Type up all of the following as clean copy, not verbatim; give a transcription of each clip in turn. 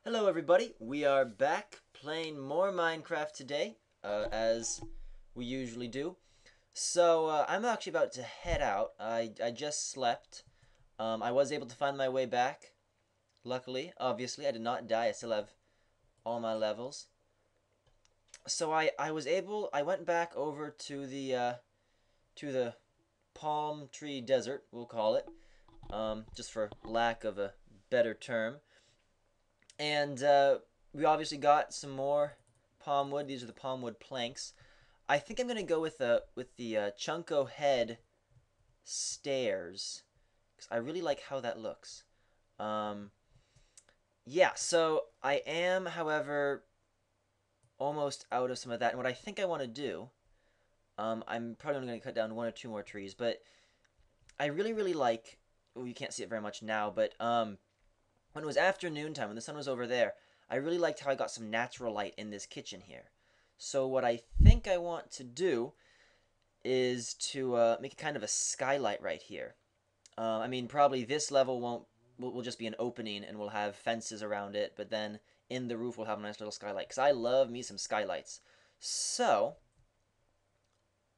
Hello everybody, we are back playing more Minecraft today, as we usually do. So, I'm actually about to head out. I just slept. I was able to find my way back. Luckily, obviously, I did not die. I still have all my levels. So I went back over to the palm tree desert, we'll call it, just for lack of a better term. And we obviously got some more palm wood. These are the palm wood planks. I think I'm gonna go with the Chunko head stairs because I really like how that looks. Um, yeah, so I am, however, almost out of some of that. And what I think I want to do, I'm probably only going to cut down one or two more trees, but I really like. Well, you can't see it very much now, but when it was afternoon time, when the sun was over there, I really liked how I got some natural light in this kitchen here. So what I think I want to do is to make a kind of a skylight right here. I mean, probably this level won't will just be an opening and we'll have fences around it, but then in the roof we'll have a nice little skylight because I love me some skylights. So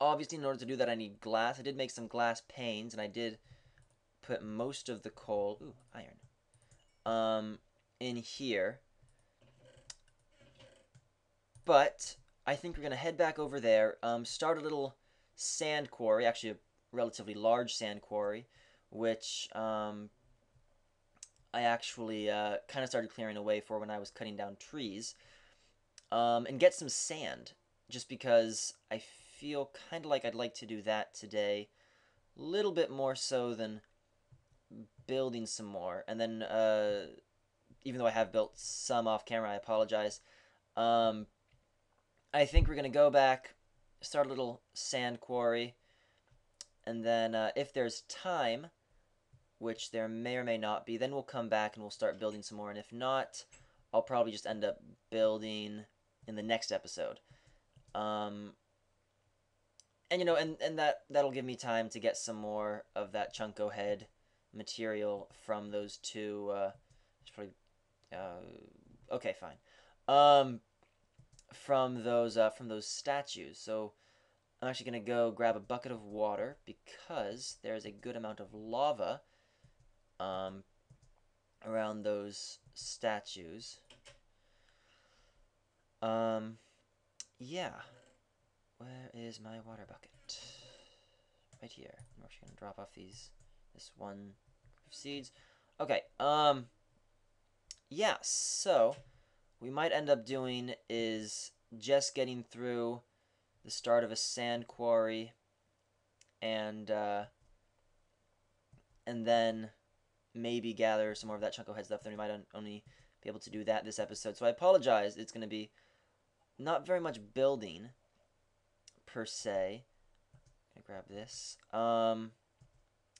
obviously, in order to do that, I need glass. I did make some glass panes, and I did put most of the coal, iron, in here. But I think we're gonna head back over there, start a little sand quarry, actually a relatively large sand quarry, which I actually kind of started clearing away for when I was cutting down trees, and get some sand, just because I feel kind of like I'd like to do that today, a little bit more so than building some more. And then, even though I have built some off camera, I apologize. Um, I think we're gonna go back, start a little sand quarry, and then if there's time, which there may or may not be, then we'll come back and we'll start building some more. And if not, I'll probably just end up building in the next episode. Um, and that'll give me time to get some more of that Chunko head material from those two. Probably okay, fine. From those statues. So I'm actually gonna go grab a bucket of water because there's a good amount of lava um, around those statues. Um, yeah. Where is my water bucket? Right here. I'm actually gonna drop off this one of seeds. Okay. Yeah. So we might end up doing is just getting through the start of a sand quarry, and then maybe gather some more of that chunk of head stuff. Then we might only be able to do that this episode. So I apologize. It's going to be not very much building per se. I'm gonna grab this. And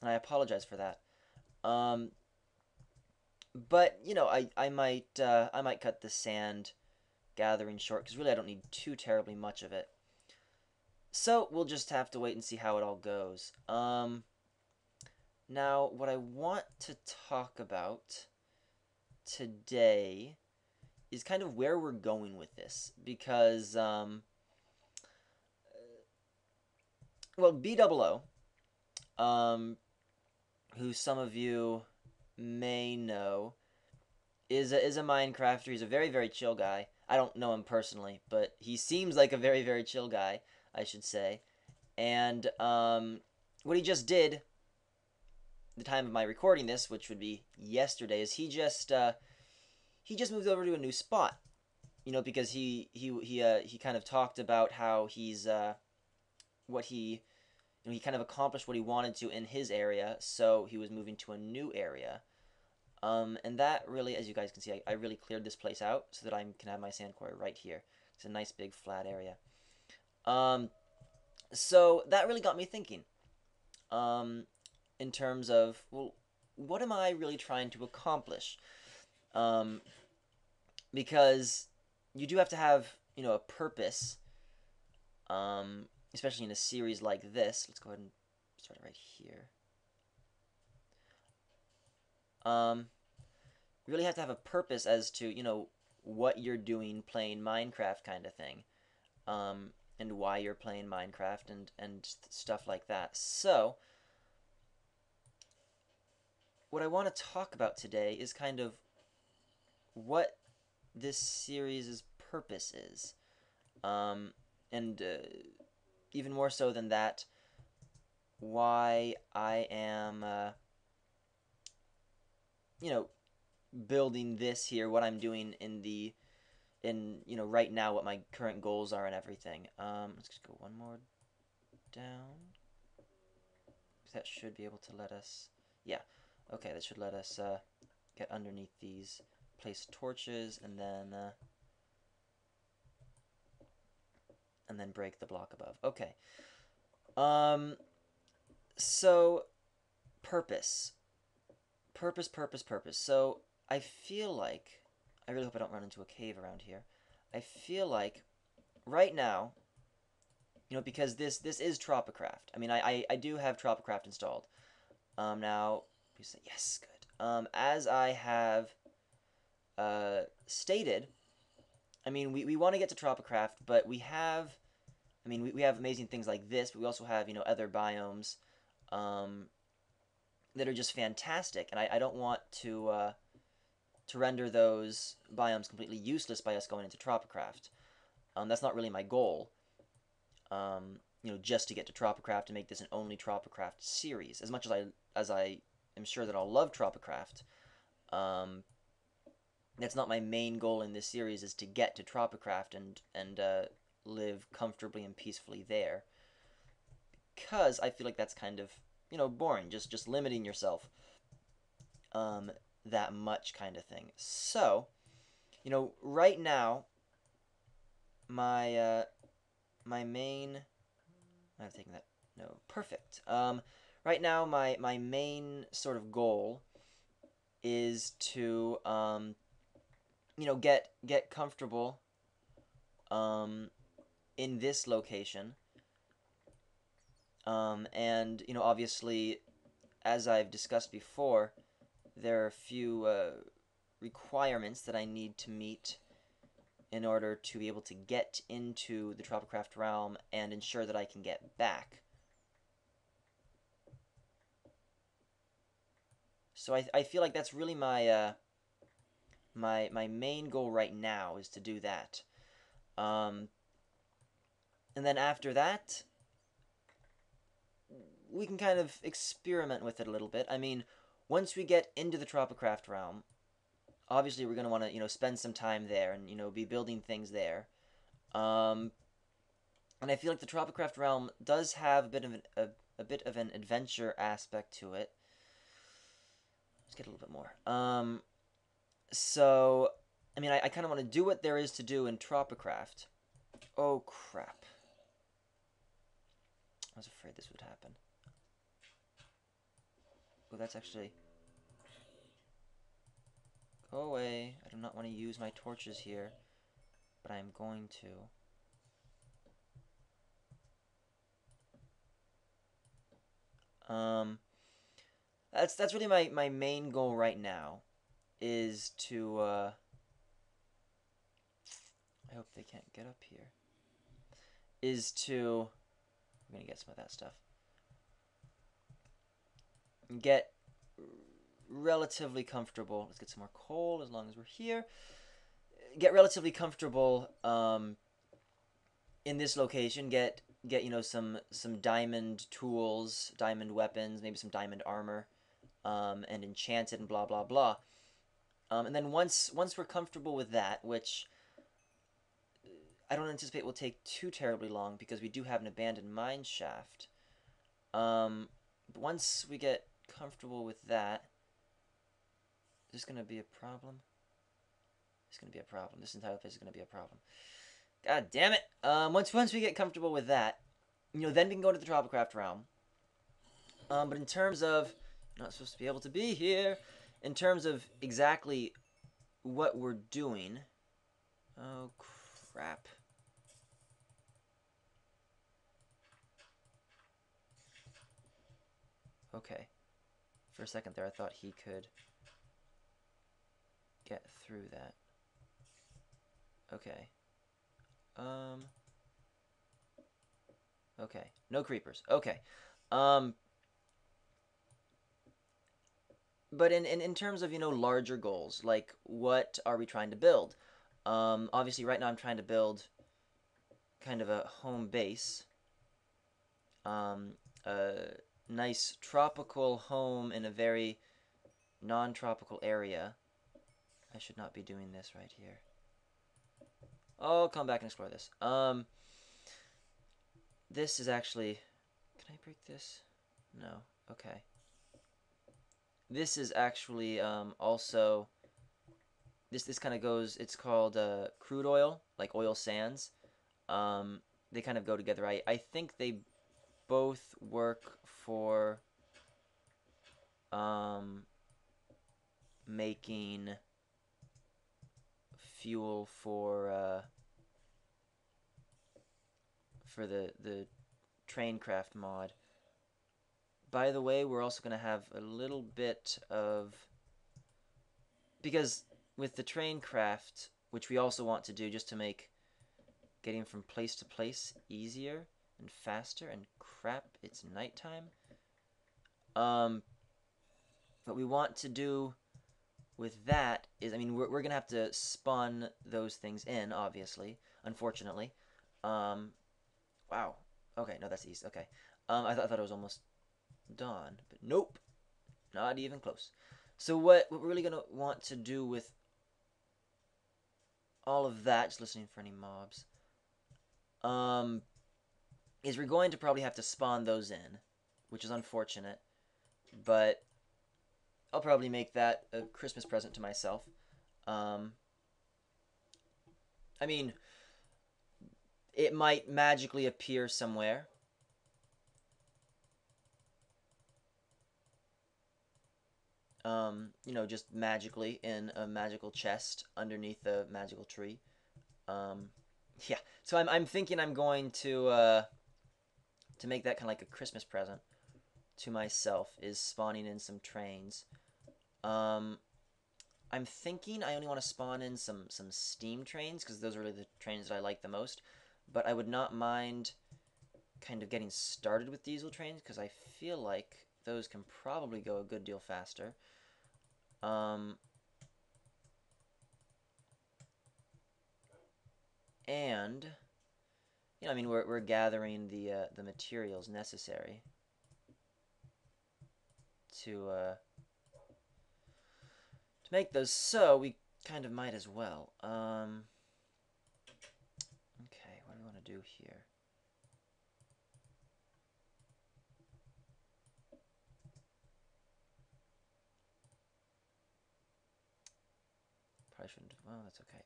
I apologize for that. But I might cut the sand gathering short because really I don't need too terribly much of it. So we'll just have to wait and see how it all goes. Now what I want to talk about today is kind of where we're going with this because well, B00, who some of you may know, is a Minecrafter. He's a very chill guy. I don't know him personally, but he seems like a very chill guy, I should say. And what he just did, the time of my recording this, which would be yesterday, is he just moved over to a new spot. Because he kind of talked about how he's what he kind of accomplished what he wanted to in his area, so he was moving to a new area. And that really, as you guys can see, I really cleared this place out so that I can have my sand quarry right here. It's a nice big flat area. So that really got me thinking. In terms of, well, what am I really trying to accomplish? Because you do have to have, a purpose. Especially in a series like this. Let's go ahead and start it right here. you really have to have a purpose as to, you know, what you're doing playing Minecraft kind of thing. And why you're playing Minecraft and stuff like that. So, what I want to talk about today is kind of what this series' purpose is. And even more so than that, why I am, you know, building this here, what I'm doing you know, right now, what my current goals are and everything. Let's just go one more down. That should be able to let us, yeah, okay, that should let us get underneath these, place torches, and then break the block above. Okay. So purpose. Purpose. So I feel like, I really hope I don't run into a cave around here. I feel like right now, you know, because this is TropiCraft. I mean, I do have TropiCraft installed. Now, please say yes, good. As I have stated, I mean, we want to get to TropiCraft, but we have, I mean, we have amazing things like this, but we also have, you know, other biomes that are just fantastic, and I don't want to render those biomes completely useless by us going into TropiCraft. That's not really my goal. You know, just to get to TropiCraft and make this an only TropiCraft series. As much as I am sure that I'll love TropiCraft, that's not my main goal in this series. Is to get to TropiCraft and live comfortably and peacefully there. Because I feel like that's kind of, you know, boring. Just limiting yourself that much kind of thing. So, you know, right now, my main, I'm taking that, no, perfect. Right now, my main sort of goal is to, you know, get comfortable, in this location. And, you know, obviously, as I've discussed before, there are a few requirements that I need to meet in order to be able to get into the TropiCraft realm and ensure that I can get back. So I feel like that's really my my main goal right now is to do that. And then after that, we can kind of experiment with it a little bit. I mean, once we get into the TropiCraft realm, obviously we're going to want to, you know, spend some time there and, you know, be building things there. And I feel like the TropiCraft realm does have a bit of an adventure aspect to it. Let's get a little bit more. So, I mean, I kind of want to do what there is to do in TropiCraft. Oh, crap. I was afraid this would happen. Oh, that's actually... Go away. I do not want to use my torches here, but I am going to. That's really my main goal right now, is to, I hope they can't get up here, is to, I'm gonna get some of that stuff, get relatively comfortable. Let's get some more coal as long as we're here. Get relatively comfortable, in this location. Get you know, some diamond tools, diamond weapons, maybe some diamond armor, and enchant it and blah blah blah. And then once we're comfortable with that, which I don't anticipate will take too terribly long because we do have an abandoned mine shaft. But once we get comfortable with that, is this going to be a problem? It's going to be a problem. This entire place is going to be a problem. God damn it. Once we get comfortable with that, you know, then we can go to the TropiCraft realm. But in terms of, I'm not supposed to be able to be here, in terms of exactly what we're doing, oh crap. Okay. For a second there, I thought he could. get through that. Okay. Okay. No creepers. Okay. Um, but in terms of, larger goals, like what are we trying to build? Obviously right now I'm trying to build kind of a home base. A nice tropical home in a very non-tropical area. I should not be doing this right here. I'll come back and explore this. This is actually... Can I break this? No. Okay. This is actually also... This kind of goes... It's called crude oil, like oil sands. They kind of go together. I think they both work for making fuel for the MineKCraft mod. By the way, we're also going to have a little bit of... Because with the MineKCraft, which we also want to do just to make getting from place to place easier and faster, and crap, it's nighttime. What we want to do with that is, I mean, we're going to have to spawn those things in, obviously, unfortunately. Wow. Okay, no, that's east. Okay. I thought it was almost dawn, but nope. Not even close. So what we're really going to want to do with all of that, just listening for any mobs, is we're going to probably have to spawn those in, which is unfortunate, but I'll probably make that a Christmas present to myself. I mean, it might magically appear somewhere. Just magically in a magical chest underneath a magical tree. Yeah, so I'm thinking I'm going to make that kind of like a Christmas present to myself, is spawning in some trains. I'm thinking I only want to spawn in some steam trains, because those are really the trains that I like the most. But I would not mind kind of getting started with diesel trains, because I feel like those can probably go a good deal faster. And I mean, we're gathering the materials necessary to make those, so we kind of might as well. Okay, what do we want to do here? Probably shouldn't. Well, that's okay.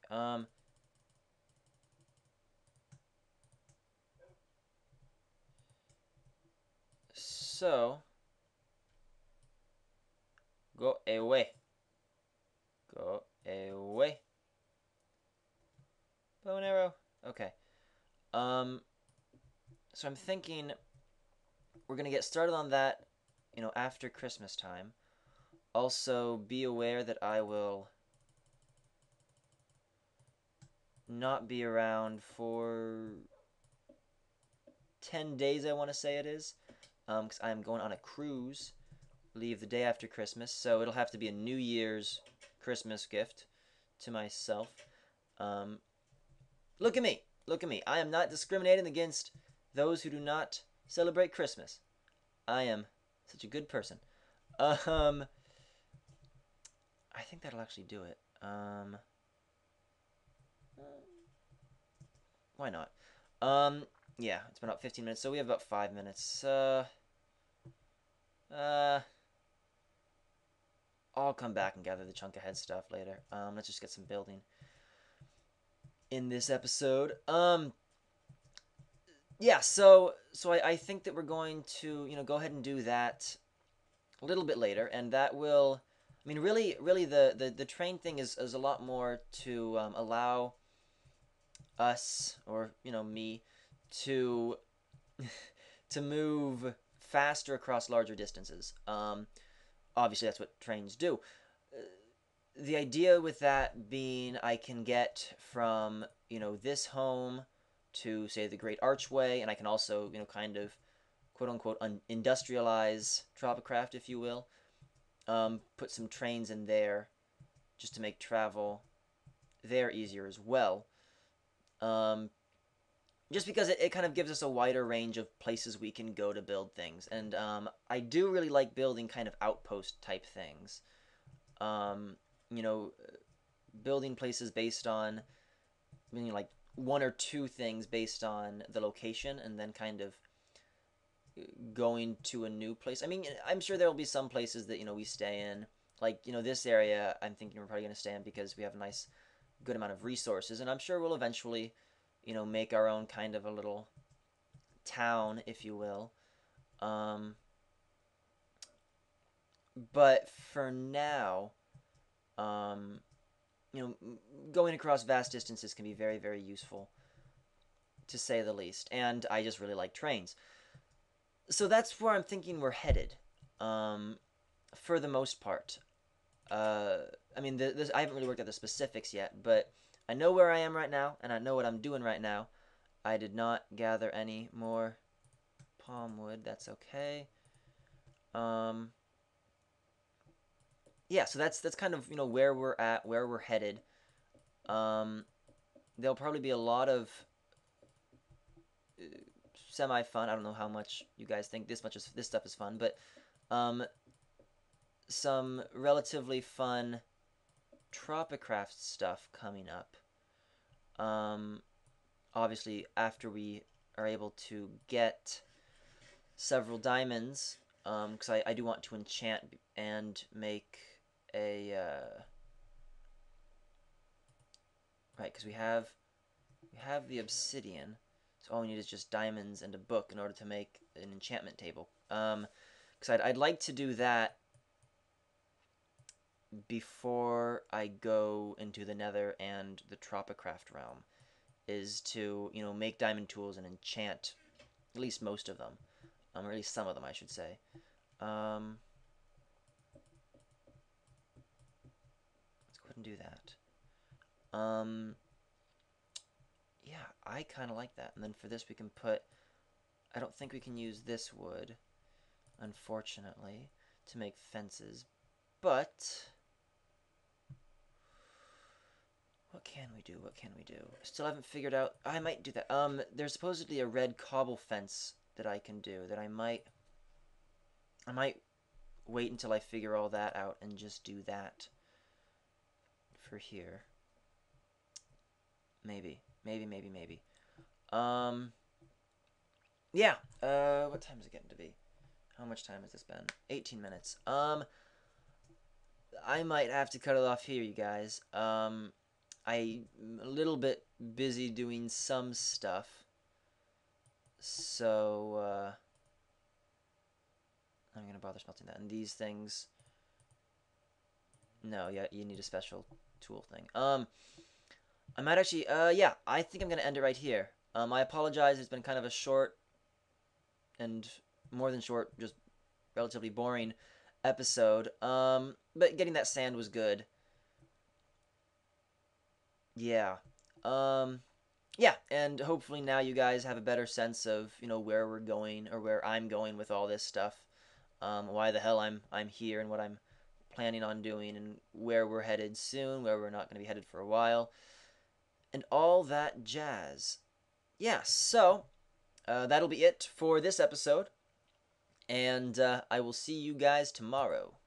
So go away. Go away. Bow and arrow. Okay. So I'm thinking we're gonna get started on that, after Christmas time. Also, be aware that I will not be around for 10 days, I want to say it is, because I'm going on a cruise, leave the day after Christmas, so it'll have to be a New Year's Christmas gift to myself. Look at me, look at me. I am not discriminating against those who do not celebrate Christmas. I am such a good person. I think that'll actually do it. Why not? Yeah, it's been about 15 minutes, so we have about 5 minutes. I'll come back and gather the chunk ahead stuff later. Let's just get some building in this episode. Yeah, so I think that we're going to, go ahead and do that a little bit later, and that will, I mean, really the train thing is a lot more to allow us, or me, to to move faster across larger distances. Obviously that's what trains do. the idea with that being I can get from, this home to, say, the Great Archway, and I can also, kind of, quote unquote, industrialize Tropicraft, if you will. Put some trains in there just to make travel there easier as well. Um, just because it kind of gives us a wider range of places we can go to build things. And I do really like building kind of outpost type things. Um, you know, building places based on, like one or two things based on the location, and then kind of going to a new place. I mean, I'm sure there will be some places that we stay in, like this area. I'm thinking we're probably going to stay in because we have a nice, good amount of resources, and I'm sure we'll eventually, make our own kind of a little town, if you will. Um, but for now, um, going across vast distances can be very, very useful, to say the least. And I just really like trains. So that's where I'm thinking we're headed, um, for the most part. Uh, I mean, I haven't really worked out the specifics yet, but I know where I am right now, and I know what I'm doing right now. I did not gather any more palm wood. That's okay. Um, yeah, so that's kind of where we're at, where we're headed. Um, there'll probably be a lot of semi fun. I don't know how much you guys think this stuff is fun, but um, some relatively fun Tropicraft stuff coming up. Um, Obviously, after we are able to get several diamonds, because I do want to enchant and make a right, because we have the obsidian, so all we need is just diamonds and a book in order to make an enchantment table. Because I'd like to do that before I go into the Nether and the Tropicraft realm, is to make diamond tools and enchant at least most of them, or at least some of them, I should say. Let's go ahead and do that. Yeah, I kind of like that. And then for this, we can put. I don't think we can use this wood, unfortunately, to make fences, but what can we do? What can we do? Still haven't figured out. I might do that. There's supposedly a red cobble fence that I can do that I might wait until I figure all that out and just do that for here. Maybe. Um, yeah. What time is it getting to be? How much time has this been? 18 minutes. I might have to cut it off here, you guys. I'm a little bit busy doing some stuff, so I'm gonna bother smelting that. And these things, no, yeah, you need a special tool thing. I might actually, yeah, I think I'm gonna end it right here. I apologize. It's been kind of a short and more than short, just relatively boring episode. But getting that sand was good. Yeah. Um, yeah, and hopefully now you guys have a better sense of where we're going, or where I'm going with all this stuff. Why the hell I'm here, and what I'm planning on doing, and where we're headed soon, where we're not going to be headed for a while, and all that jazz. Yeah, so that'll be it for this episode, and I will see you guys tomorrow.